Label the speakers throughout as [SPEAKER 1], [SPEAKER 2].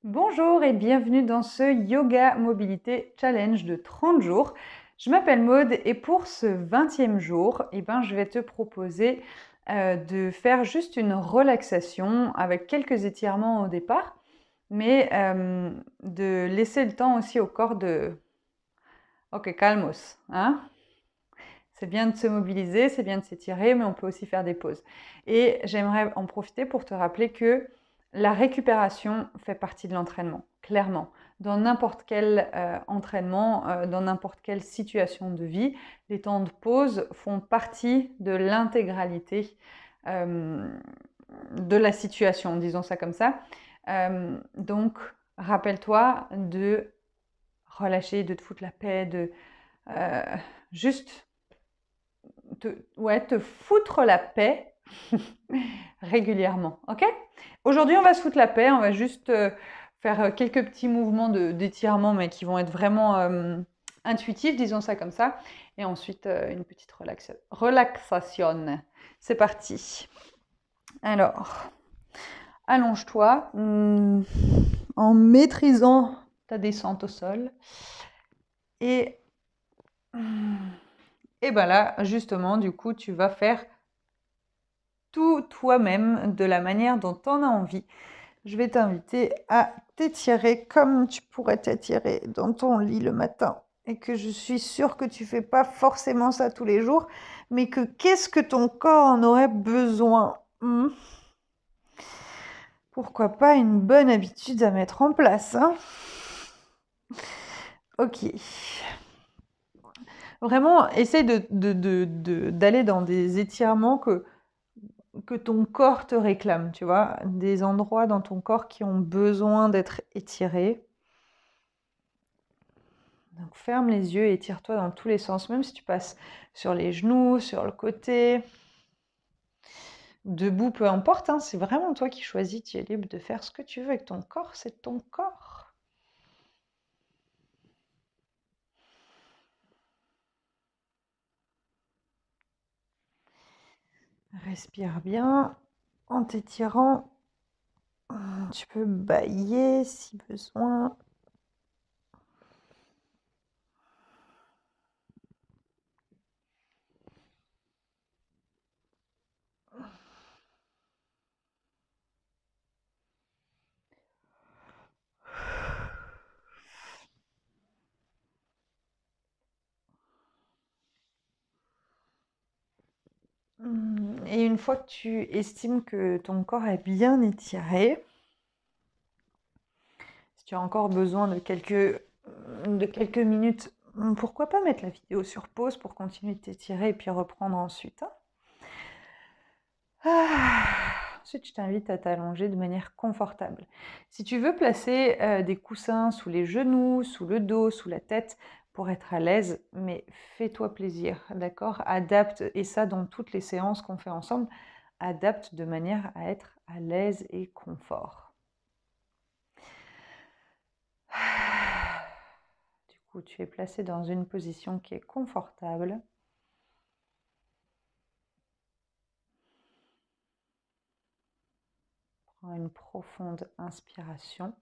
[SPEAKER 1] Bonjour et bienvenue dans ce Yoga Mobilité Challenge de 30 jours. Je m'appelle Maude et pour ce 20e jour, je vais te proposer de faire juste une relaxation avec quelques étirements au départ, mais de laisser le temps aussi au corps de... Ok, calmos, hein? C'est bien de se mobiliser, c'est bien de s'étirer, mais on peut aussi faire des pauses. Et j'aimerais en profiter pour te rappeler que la récupération fait partie de l'entraînement, clairement. Dans n'importe quel entraînement, dans n'importe quelle situation de vie, les temps de pause font partie de l'intégralité euh, de la situation, disons ça comme ça. Donc, rappelle-toi de relâcher, de te foutre la paix, de euh, juste te foutre la paix régulièrement. Ok? Aujourd'hui, on va se foutre la paix. On va juste faire quelques petits mouvements d'étirement, mais qui vont être vraiment intuitifs, disons ça comme ça. Et ensuite, une petite relaxation. C'est parti. Alors, allonge-toi en maîtrisant ta descente au sol. Et, et ben là, justement, du coup, tu vas faire tout toi-même de la manière dont tu en as envie. Je vais t'inviter à t'étirer comme tu pourrais t'étirer dans ton lit le matin. Et que je suis sûre que tu fais pas forcément ça tous les jours, mais que qu'est-ce que ton corps en aurait besoin? Pourquoi pas une bonne habitude à mettre en place, hein? Ok. Vraiment, essaye d'aller dans des étirements que ton corps te réclame, tu vois, des endroits dans ton corps qui ont besoin d'être étirés. Donc ferme les yeux et étire-toi dans tous les sens, même si tu passes sur les genoux, sur le côté, debout, peu importe, hein, c'est vraiment toi qui choisis, tu es libre de faire ce que tu veux avec ton corps, c'est ton corps. Respire bien en t'étirant. Tu peux bâiller si besoin. Et une fois que tu estimes que ton corps est bien étiré, si tu as encore besoin de quelques minutes, pourquoi pas mettre la vidéo sur pause pour continuer de t'étirer et puis reprendre ensuite, hein. Ensuite, je t'invite à t'allonger de manière confortable. Si tu veux placer des coussins sous les genoux, sous le dos, sous la tête, pour être à l'aise, mais fais-toi plaisir, d'accord? Adapte, et ça dans toutes les séances qu'on fait ensemble, adapte de manière à être à l'aise et confort. Du coup, tu es placé dans une position qui est confortable. Prends une profonde inspiration.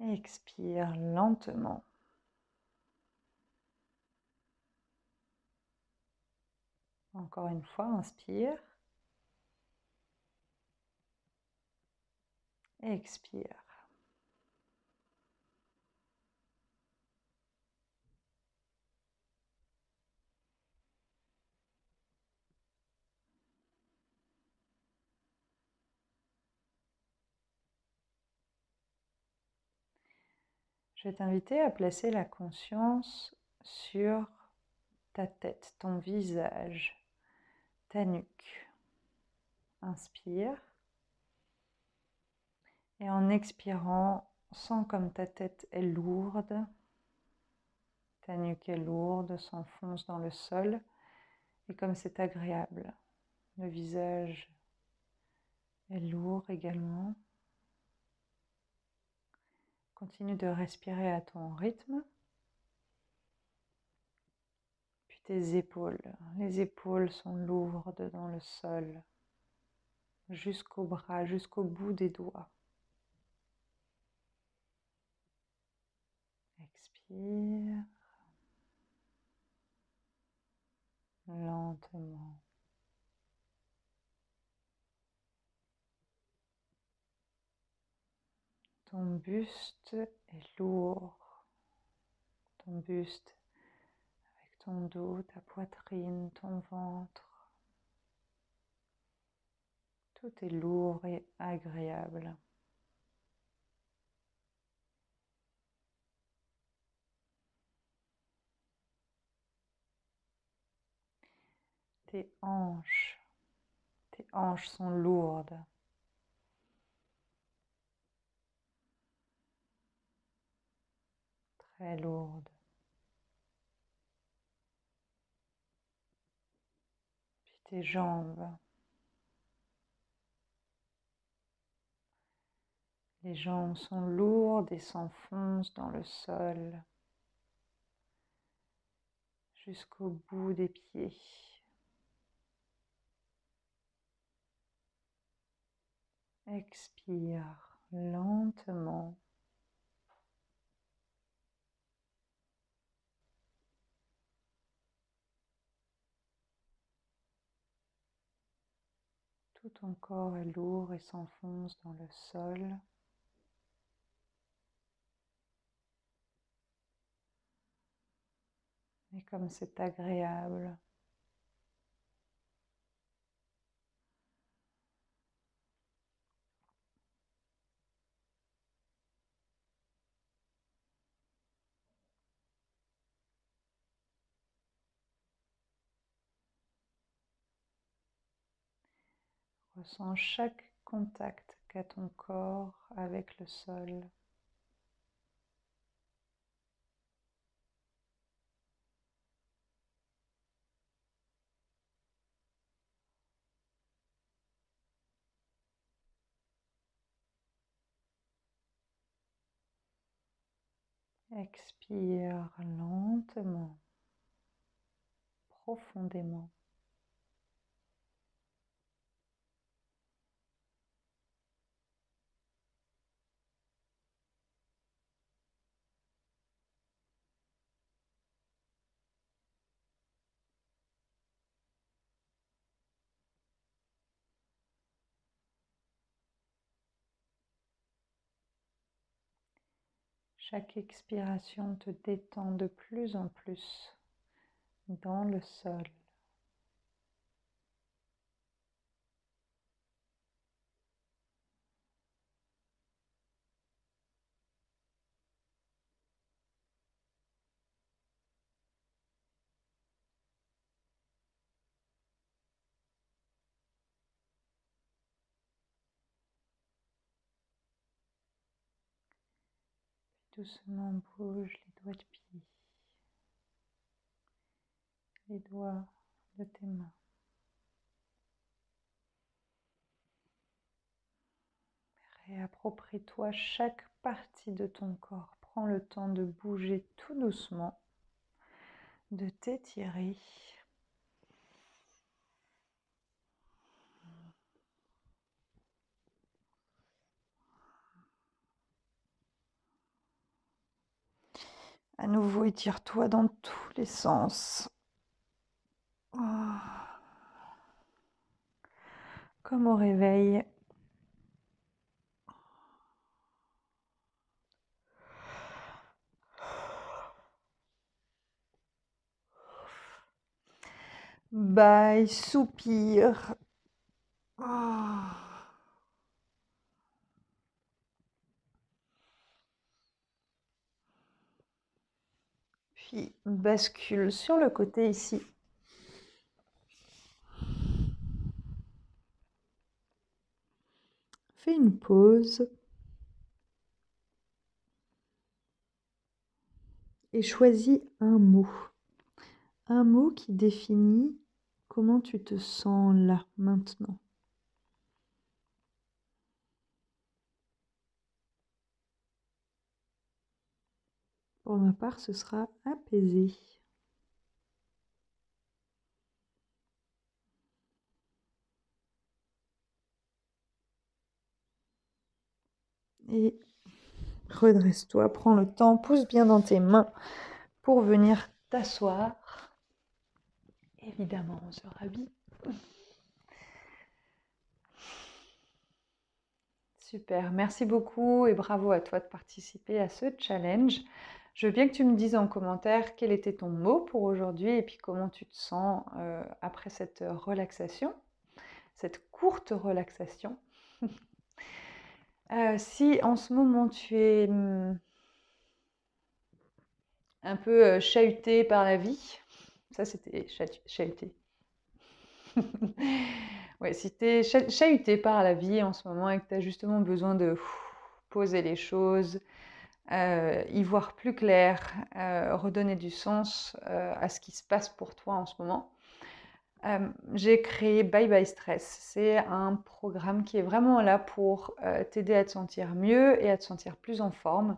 [SPEAKER 1] Et expire lentement. Encore une fois, inspire. Et expire. Je vais t'inviter à placer la conscience sur ta tête, ton visage, ta nuque. Inspire. Et en expirant, sens comme ta tête est lourde, ta nuque est lourde, s'enfonce dans le sol, et comme c'est agréable. Le visage est lourd également. Continue de respirer à ton rythme. Puis tes épaules. Les épaules sont lourdes dans le sol. jusqu'au bras, jusqu'au bout des doigts. Expire lentement. Ton buste est lourd. Ton buste avec ton dos, ta poitrine, ton ventre. Tout est lourd et agréable. Tes hanches sont lourdes. Très lourdes. Puis tes jambes. Les jambes sont lourdes et s'enfoncent dans le sol jusqu'au bout des pieds. Expire lentement. Tout ton corps est lourd et s'enfonce dans le sol. Et comme c'est agréable, ressens chaque contact qu'a ton corps avec le sol. Expire lentement, profondément. Chaque expiration te détend de plus en plus dans le sol. Doucement bouge les doigts de pied, les doigts de tes mains. Réapproprie-toi chaque partie de ton corps. Prends le temps de bouger tout doucement, de t'étirer. À nouveau, étire-toi dans tous les sens. Comme au réveil. Bye, soupire. Puis bascule sur le côté ici. Fais une pause. Et choisis un mot. Un mot qui définit comment tu te sens là, maintenant. Pour ma part, ce sera apaisé. Et redresse-toi, prends le temps, pousse bien dans tes mains pour venir t'asseoir. Évidemment, on se rhabille. Super, merci beaucoup et bravo à toi de participer à ce challenge. Je veux bien que tu me dises en commentaire quel était ton mot pour aujourd'hui et puis comment tu te sens après cette relaxation, cette courte relaxation. Si en ce moment tu es un peu chahuté par la vie, ça c'était chahuté. Ouais, si tu es chahuté par la vie en ce moment et que tu as justement besoin de poser les choses, y voir plus clair, redonner du sens à ce qui se passe pour toi en ce moment, j'ai créé Bye Bye Stress. C'est un programme qui est vraiment là pour t'aider à te sentir mieux et à te sentir plus en forme.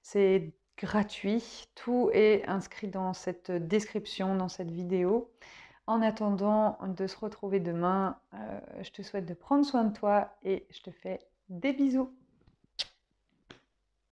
[SPEAKER 1] C'est gratuit, tout est inscrit dans cette description, dans cette vidéo. En attendant de se retrouver demain, je te souhaite de prendre soin de toi et je te fais des bisous.